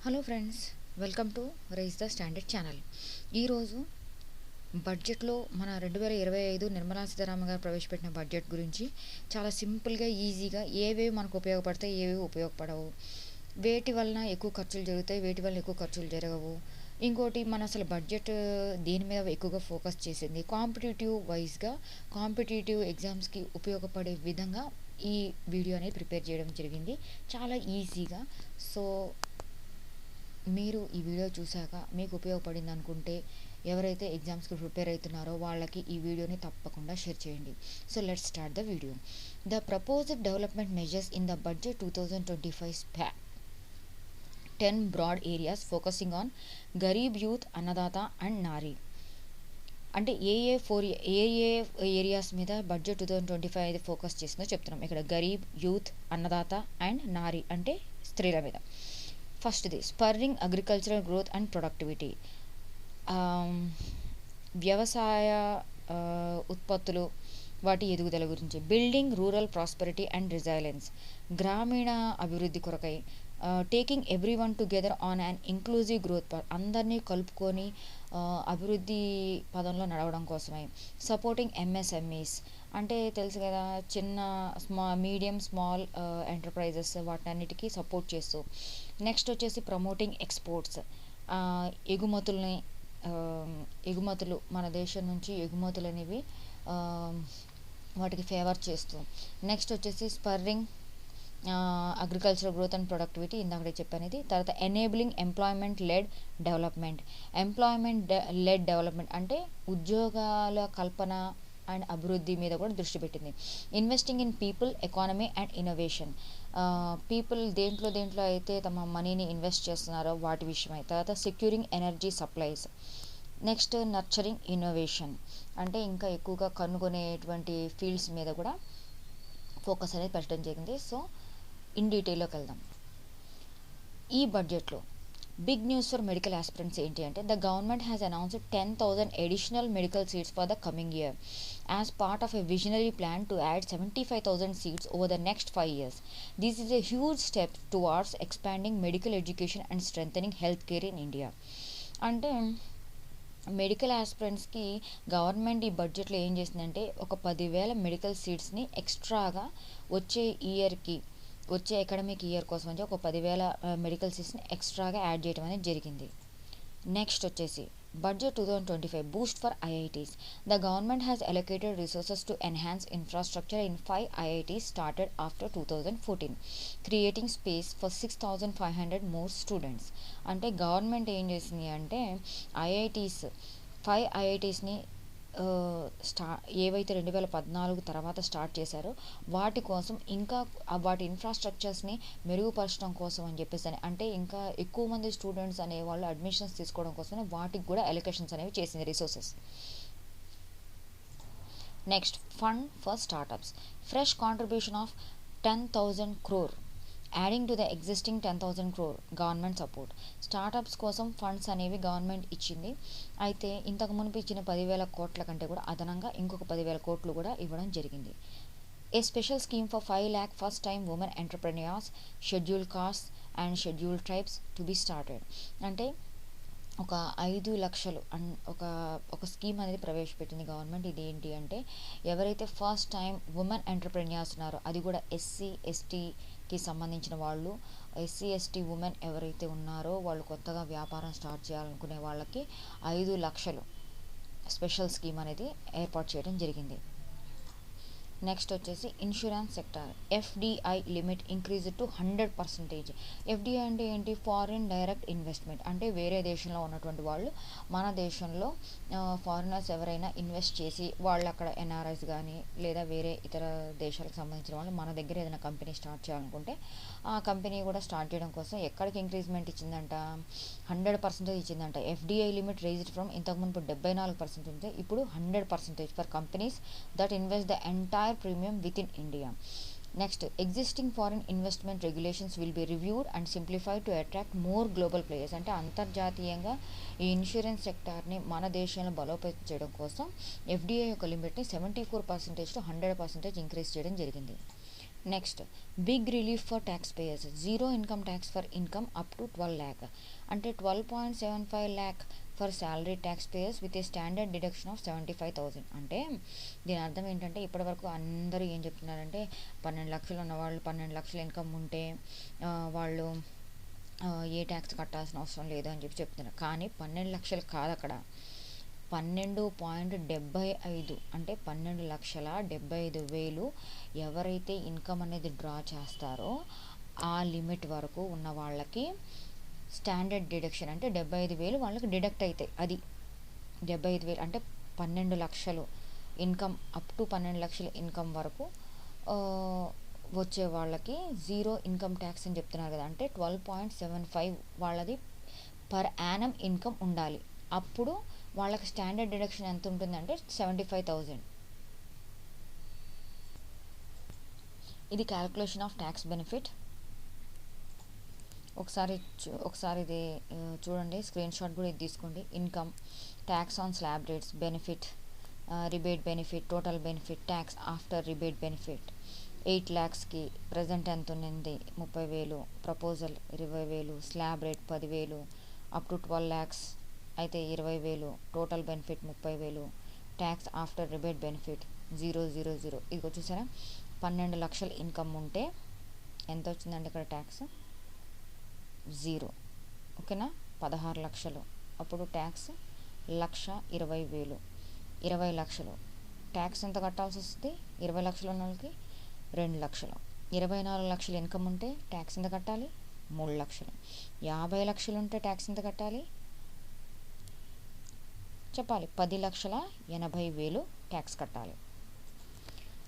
Hello friends, welcome to rise the standard channel. ఈరోజు బడ్జెట్లో మన 2025 నిర్మలా సీతారామన్ గారు ప్రవేశపెట్టిన బడ్జెట్ గురించి చాలా సింపుల్గా ఈజీగా ఏవేవి మనకు ఉపయోగపడతాయి, ఏవేవి ఉపయోగపడవు, వేటి వలన ఎక్కువ ఖర్చులు జరుగుతాయి, వేటి వలన ఎక్కువ ఖర్చులు జరగవు, ఇంకోటి మన అసలు బడ్జెట్ దేని మీద ఎక్కువగా ఫోకస్ చేసింది, కాంపిటేటివ్ ఎగ్జామ్స్కి ఉపయోగపడే విధంగా ఈ వీడియో అనేది ప్రిపేర్ చేయడం జరిగింది చాలా ఈజీగా. సో మీరు ఈ వీడియో చూశాక మీకు ఉపయోగపడింది అనుకుంటే ఎవరైతే ఎగ్జామ్స్కి ప్రిపేర్ అవుతున్నారో వాళ్ళకి ఈ వీడియోని తప్పకుండా షేర్ చేయండి. So let's start the video. The proposed development measures in the budget 2025 span 10 broad areas focusing on Garib youth, Annadata and Nari. అంటే ఏ ఏరియాస్ మీద బడ్జెట్ 2025 అయితే ఫోకస్ చేసిందో చెప్తున్నాం. ఇక్కడ గరీబ్, యూత్, అన్నదాత అండ్ నారీ అంటే స్త్రీల మీద. ఫస్ట్ది స్పర్రింగ్ అగ్రికల్చరల్ గ్రోత్ అండ్ ప్రొడక్టివిటీ, వ్యవసాయ ఉత్పత్తులు వాటి ఎదుగుదల గురించి. Building rural prosperity and resilience, గ్రామీణ అభివృద్ధి కొరకై. Taking every one together on and inclusive growth, అందరినీ కలుపుకొని అభివృద్ధి పదంలో నడవడం కోసమై. సపోర్టింగ్ ఎంఎస్ఎంఈస్ అంటే తెలుసు కదా, చిన్న మీడియం స్మాల్ ఎంటర్ప్రైజెస్, వాటన్నిటికీ సపోర్ట్ చేస్తూ. నెక్స్ట్ వచ్చేసి ప్రమోటింగ్ ఎక్స్పోర్ట్స్, ఎగుమతులు మన దేశం నుంచి ఎగుమతులు అనేవి వాటికి ఫేవర్ చేస్తూ. నెక్స్ట్ వచ్చేసి స్పర్రింగ్ అగ్రికల్చర్ గ్రోత్ అండ్ ప్రొడక్టివిటీ, ఇందాక చెప్పాను ఇది. తర్వాత ఎనేబులింగ్ ఎంప్లాయ్మెంట్ లెడ్ డెవలప్మెంట్ అంటే ఉద్యోగాల కల్పన అండ్ అభివృద్ధి మీద కూడా దృష్టి పెట్టింది. Investing in people, economy and innovation, people దేంట్లో అయితే తమ మనీని ఇన్వెస్ట్ చేస్తున్నారో వాటి విషయమై. తర్వాత securing energy supplies. Next nurturing innovation అంటే ఇంకా ఎక్కువగా కనుగొనేటువంటి ఫీల్డ్స్ మీద కూడా ఫోకస్ అనేది పెట్టడం జరిగింది. సో ఇన్ డీటెయిల్లోకి వెళ్దాం. ఈ బడ్జెట్లో big news for medical aspirants ఏంటి అంటే, the government has announced 10,000 additional medical seats for the coming year as part of a visionary plan to add 75,000 seats over the next 5 years. This is a huge step towards expanding medical education and strengthening health care in India. అంటే medical ఆస్పిరెంట్స్కి government ఈ బడ్జెట్లో ఏం చేసిందంటే ఒక 10,000 medical సీట్స్ని ఎక్స్ట్రాగా వచ్చే academic year కోసం అంటే ఒక 10,000 మెడికల్ సీట్స్ని ఎక్స్ట్రాగా యాడ్ చేయడం అనేది జరిగింది. నెక్స్ట్ వచ్చేసి budget 2025 Boost for IITs. The government has allocated resources to enhance infrastructure in 5 IITs started after 2014, creating space for 6,500 more students. అంటే గవర్నమెంట్ ఏం చేసింది అంటే 5 ఐఐటీస్ని ఏవైతే 2014 తర్వాత స్టార్ట్ చేశారో వాటి కోసం ఇంకా వాటి ఇన్ఫ్రాస్ట్రక్చర్స్ని మెరుగుపరచడం కోసం అని చెప్పేసి, అంటే ఇంకా ఎక్కువ మంది స్టూడెంట్స్ అనేవాళ్ళు అడ్మిషన్స్ తీసుకోవడం కోసమే వాటికి కూడా అలొకేషన్స్ అనేవి చేసింది resources. Next fund for startups, fresh contribution of 10,000 crore adding to the existing 10,000 crore government support. Startups కోసం ఫండ్స్ అనేవి గవర్నమెంట్ ఇచ్చింది. అయితే ఇంతకు మునుపు ఇచ్చిన 10,000 కోట్ల కంటే కూడా అదనంగా ఇంకొక 10,000 కోట్లు కూడా ఇవ్వడం జరిగింది. A special scheme for 5 lakh first time women entrepreneurs, scheduled caste and scheduled tribes to be started. అంటే ఒక 5 లక్షలు ఒక స్కీమ్ అనేది ప్రవేశపెట్టింది గవర్నమెంట్. ఇది ఏంటి అంటే ఎవరైతే ఫస్ట్ టైం ఉమెన్ ఎంటర్ప్రెన్యూర్స్ ఉన్నారో, అది కూడా ఎస్సీ ఎస్టీకి సంబంధించిన వాళ్ళు, ఎస్సీ ఎస్టీ ఉమెన్ ఎవరైతే ఉన్నారో వాళ్ళు కొత్తగా వ్యాపారం స్టార్ట్ చేయాలనుకునే వాళ్ళకి 5 లక్షలు స్పెషల్ స్కీమ్ అనేది ఏర్పాటు చేయడం జరిగింది. నెక్స్ట్ వచ్చేసి insurance sector, FDI limit increase to 100%. FDI అంటే ఏంటి? Foreign direct investment. అంటే వేరే దేశంలో ఉన్నటువంటి వాళ్ళు మన దేశంలో ఫారినర్స్ ఎవరైనా ఇన్వెస్ట్ చేసి వాళ్ళు అక్కడ ఎన్ఆర్ఐస్ కానీ లేదా వేరే ఇతర దేశాలకు సంబంధించిన వాళ్ళు మన దగ్గర ఏదైనా కంపెనీ స్టార్ట్ చేయాలనుకుంటే ఆ కంపెనీ కూడా స్టార్ట్ చేయడం కోసం ఎక్కడికి ఇంక్రీజ్మెంట్ ఇచ్చిందంట? 100% ఇచ్చిందంట. ఎఫ్డిఐ లిమిట్ రైజ్డ్ ఫ్రమ్ ఇంతకుముందు 74% ఉంటే ఇప్పుడు 100% for companies that invest the entire premium within India. Next, existing foreign investment regulations will be reviewed and simplified to attract more global players. అంటే అంతర్జాతీయంగా ఈ ఇన్సూరెన్స్ సెక్టార్ని మన దేశంలో బలోపేతం చేయడం కోసం ఎఫ్డిఐ యొక్క లిమిట్ని 74% టు 100% ఇంక్రీజ్ చేయడం జరిగింది. Next big relief for tax payers, zero income tax for income up to 12 lakh, అంటే 12.75 lakh for salary tax payers with a standard deduction of 75,000. అంటే దీని అర్థం ఏంటంటే ఇప్పటివరకు అందరూ ఏం చెప్తున్నారంటే 12 లక్షలు ఉన్నవాళ్ళు 12 లక్షల ఇన్కమ్ ఉంటే వాళ్ళు ఏ ట్యాక్స్ కట్టాల్సిన అవసరం లేదు అని చెప్తున్నారు. కానీ 12 లక్షలు కాదు, అక్కడ 12.75, అంటే 12,75,000 ఎవరైతే ఇన్కమ్ అనేది డ్రా చేస్తారో ఆ లిమిట్ వరకు ఉన్న వాళ్ళకి స్టాండర్డ్ డిడక్షన్ అంటే 75,000 వాళ్ళకి డిడక్ట్ అవుతాయి. అది 75,000 అంటే 12 లక్షలు ఇన్కమ్, అప్ టు 12 లక్షల ఇన్కమ్ వరకు వచ్చే వాళ్ళకి జీరో ఇన్కమ్ ట్యాక్స్ అని చెప్తున్నారు కదా. అంటే 12.75 వాళ్ళది పర్ యానం ఇన్కమ్ ఉండాలి. అప్పుడు వాళ్ళకి స్టాండర్డ్ డిడక్షన్ ఎంత ఉంటుందంటే 75,000. ఇది క్యాల్కులేషన్ ఆఫ్ ట్యాక్స్ బెనిఫిట్. ఒకసారి ఇది చూడండి, స్క్రీన్ షాట్ కూడా ఇది తీసుకోండి. Income, tax on slab rates, benefit, rebate benefit, total benefit, tax after rebate benefit. 8 lakhsకి ప్రజెంట్ ఎంత ఉంది 30,000, proposal 20,000, slab rate 10,000, up to 12 lakhs అయితే 20,000, total benefit 30,000, tax after rebate benefit 000. ఇది వచ్చేసారా 12 లక్షల ఇన్కమ్ ఉంటే ఎంత వచ్చిందండి ఇక్కడ ట్యాక్స్ 0. ఓకేనా, 16 లక్షలు, అప్పుడు ట్యాక్స్ 1,20,000. 20 లక్షలు ట్యాక్స్ ఎంత కట్టాల్సి వస్తుంది 20 లక్షలు ఉన్న వాళ్ళకి 2 లక్షలు. 24 లక్షలు ఇన్కమ్ ఉంటే ట్యాక్స్ ఎంత కట్టాలి 3 లక్షలు. 50 లక్షలు ఉంటే ట్యాక్స్ ఎంత కట్టాలి చెప్పాలి 10,80,000 ట్యాక్స్ కట్టాలి.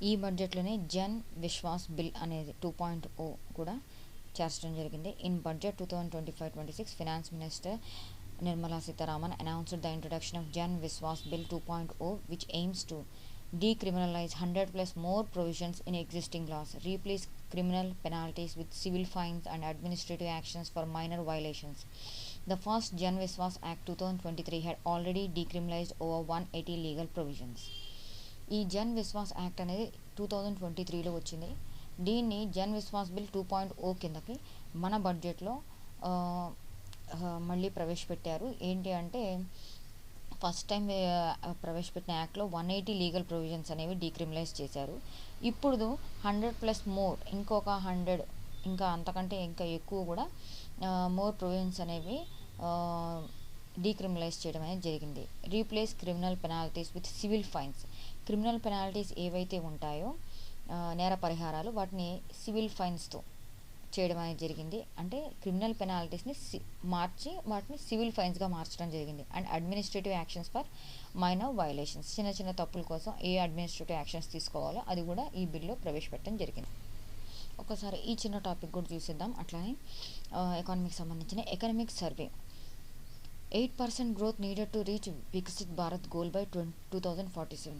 ఈ బడ్జెట్లోనే జన్ విశ్వాస్ బిల్ అనేది 2.0 కూడా చేర్చడం జరిగింది. In budget 2025-26 finance minister Nirmala Sitharaman announced the introduction of Jan Viswas Bill 2.0, which aims to decriminalize 100+ more provisions in existing laws, replace criminal penalties with civil fines and administrative actions for minor violations. The first Jan Viswas Act 2023 had already decriminalized over 180 legal provisions. ఈ Jan Vishwas act అనేది 2023లో వచ్చింది. దీన్ని Jan Vishwas bill 2.0 కిందకి మన బడ్జెట్లో మళ్ళీ ప్రవేశపెట్టారు. ఏంటి అంటే ఫస్ట్ టైం ప్రవేశపెట్టిన యాక్ట్లో 180 లీగల్ ప్రొవిజన్స్ అనేవి డీక్రిమినలైజ్ చేశారు. ఇప్పుడు 100+ మోర్, ఇంకొక 100 ఇంకా అంతకంటే ఇంకా ఎక్కువ కూడా మోర్ ప్రొవిజన్స్ అనేవి డీక్రిమినలైజ్ చేయడం అనేది జరిగింది. Replace criminal penalties with civil fines. Criminal penalties ఏవైతే ఉంటాయో నేర పరిహారాలు వాటిని సివిల్ ఫైన్స్తో చేయడం అనేది జరిగింది. అంటే క్రిమినల్ పెనాల్టీస్ని మార్చి వాటిని సివిల్ ఫైన్స్గా మార్చడం జరిగింది. And administrative actions for minor violations, చిన్న చిన్న తప్పుల కోసం ఏ అడ్మినిస్ట్రేటివ్ యాక్షన్స్ తీసుకోవాలో అది కూడా ఈ బిల్లో ప్రవేశపెట్టడం జరిగింది. ఒకసారి ఈ చిన్న టాపిక్ కూడా చూసిద్దాం. అట్లానే ఎకానమీకి సంబంధించిన economic survey 8% growth needed to reach Viksit Bharat goal by 2047.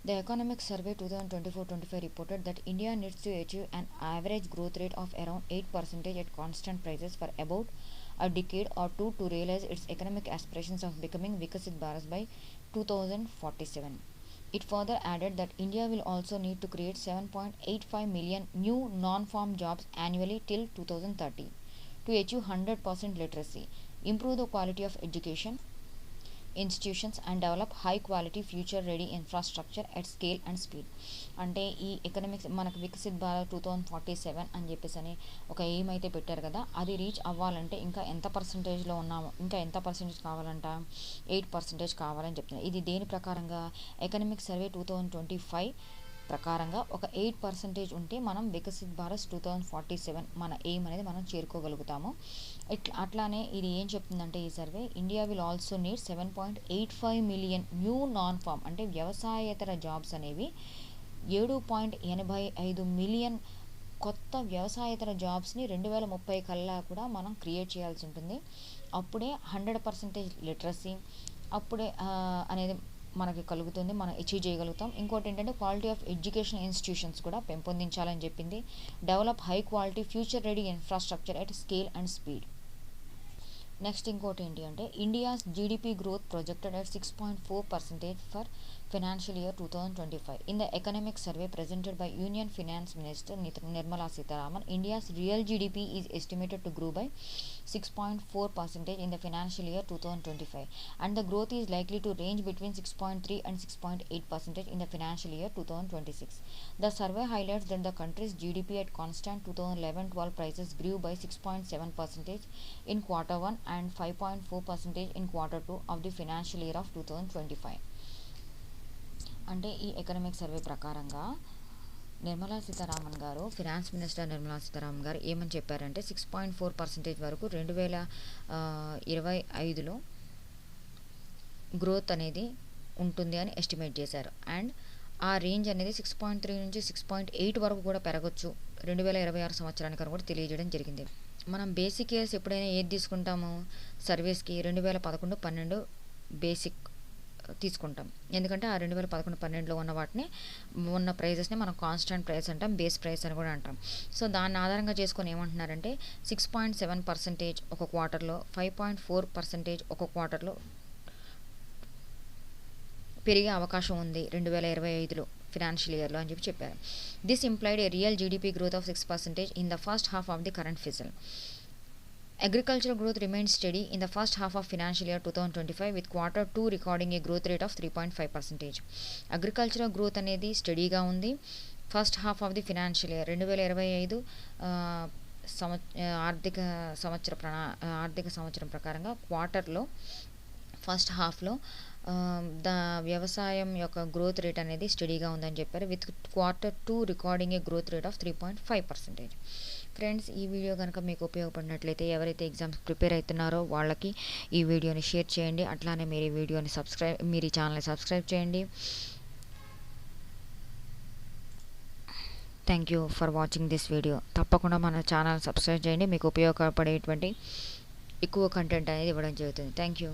The Economic Survey 2024-25 reported that India needs to achieve an average growth rate of around 8% at constant prices for about a decade or two to realize its economic aspirations of becoming Viksit Bharat by 2047. It further added that India will also need to create 7.85 million new non-farm jobs annually till 2030 to achieve 100% literacy, improve the quality of education institutions and develop high quality future ready infrastructure at scale and speed. అంటే ఈ economics మనకు వికసిత్ భారత్ 2047 అని చెప్పేసి అని ఒక aim అయితే పెట్టారు కదా, అది రీచ్ అవ్వాలంటే ఇంకా ఎంత పర్సంటేజ్లో ఉన్నాము, ఇంకా ఎంత పర్సంటేజ్ కావాలంట 8% కావాలని చెప్తున్నారు. ఇది దేని ప్రకారంగా ఎకనామిక్ సర్వే 2025 ప్రకారంగా ఒక 8% ఉంటే మనం వికసిత్ భారత్ 2047 మన ఎయిమ్ అనేది మనం చేరుకోగలుగుతాము. అట్లానే ఇది ఏం చెప్తుందంటే ఈ survey India will also need 7.85 million new non form అంటే వ్యవసాయేతర జాబ్స్ అనేవి 7.85 మిలియన్ కొత్త వ్యవసాయేతర జాబ్స్ని 2030 కల్లా కూడా మనం క్రియేట్ చేయాల్సి ఉంటుంది. అప్పుడే 100% లిటరసీ అప్పుడే అనేది మనకి కలుగుతుంది, మనం అచీవ్ చేయగలుగుతాం. ఇంకోటి ఏంటంటే క్వాలిటీ ఆఫ్ ఎడ్యుకేషన్ ఇన్స్టిట్యూషన్స్ కూడా పెంపొందించాలని చెప్పింది. Develop high quality future ready infrastructure at scale and speed. Next ఇంకోటి ఏంటి అంటే India's GDP growth projected at 6.4% for financial year 2025. In the economic survey presented by Union Finance Minister Nirmala Sitharaman, India's real GDP is estimated to grow by 6.4% in the financial year 2025, and the growth is likely to range between 6.3 and 6.8% in the financial year 2026. The survey highlights that the country's GDP at constant 2011-12 prices grew by 6.7% in quarter 1 and 5.4% in quarter 2 of the financial year of 2025. అంటే ఈ economic survey ప్రకారంగా నిర్మలా సీతారామన్ గారు, finance minister Nirmala Sitharaman గారు ఏమని చెప్పారంటే 6.4% వరకు 2025లో growth అనేది ఉంటుంది అని ఎస్టిమేట్ చేశారు. అండ్ ఆ రేంజ్ అనేది 6.3 నుంచి 6.8 వరకు కూడా పెరగచ్చు 2026 సంవత్సరానికి అని కూడా తెలియజేయడం జరిగింది. మనం బేసిక్ ఇయర్స్ ఎప్పుడైనా ఏది తీసుకుంటాము సర్వీస్కి 2011-12 బేసిక్ తీసుకుంటాం. ఎందుకంటే ఆ 2011-12లో ఉన్న వాటిని ఉన్న ప్రైజెస్ని మనం కాన్స్టెంట్ ప్రైస్ అంటాం, బేస్ ప్రైస్ అని కూడా అంటాం. సో దాన్ని ఆధారంగా చేసుకొని ఏమంటున్నారంటే 6.7% ఒక క్వార్టర్లో, 5.4% ఒక క్వార్టర్లో పెరిగే అవకాశం ఉంది 2025లో ఫినాన్షియల్ ఇయర్లో అని చెప్పారు. This implied A real GDP growth of 6% in the first half of the current physical. Agricultural growth remained steady in the first half of financial year 2025 with quarter 2 recording a growth rate of 3.5%. Agricultural growth అనేది స్టడీగా ఉంది first half of the financial year 2025 ఆర్థిక సంవత్సరం ప్రకారంగా క్వార్టర్లో first హాఫ్లో వ్యవసాయం యొక్క గ్రోత్ రేట్ అనేది స్టడీగా ఉందని చెప్పారు. With quarter 2 recording A growth rate of 3.5%. Friends, ఈ వీడియో కనుక మీకు ఉపయోగపడినట్లయితే ఎవరైతే ఎగ్జామ్స్ ప్రిపేర్ అవుతున్నారో వాళ్ళకి ఈ వీడియోని షేర్ చేయండి. అట్లానే మీరు ఈ వీడియోని మీరు ఈ ఛానల్ని సబ్స్క్రైబ్ చేయండి. Thank you for watching this video. తప్పకుండా మన ఛానల్ సబ్స్క్రైబ్ చేయండి. మీకు ఉపయోగపడేటువంటి ఎక్కువ కంటెంట్ అనేది ఇవ్వడం జరుగుతుంది. Thank you.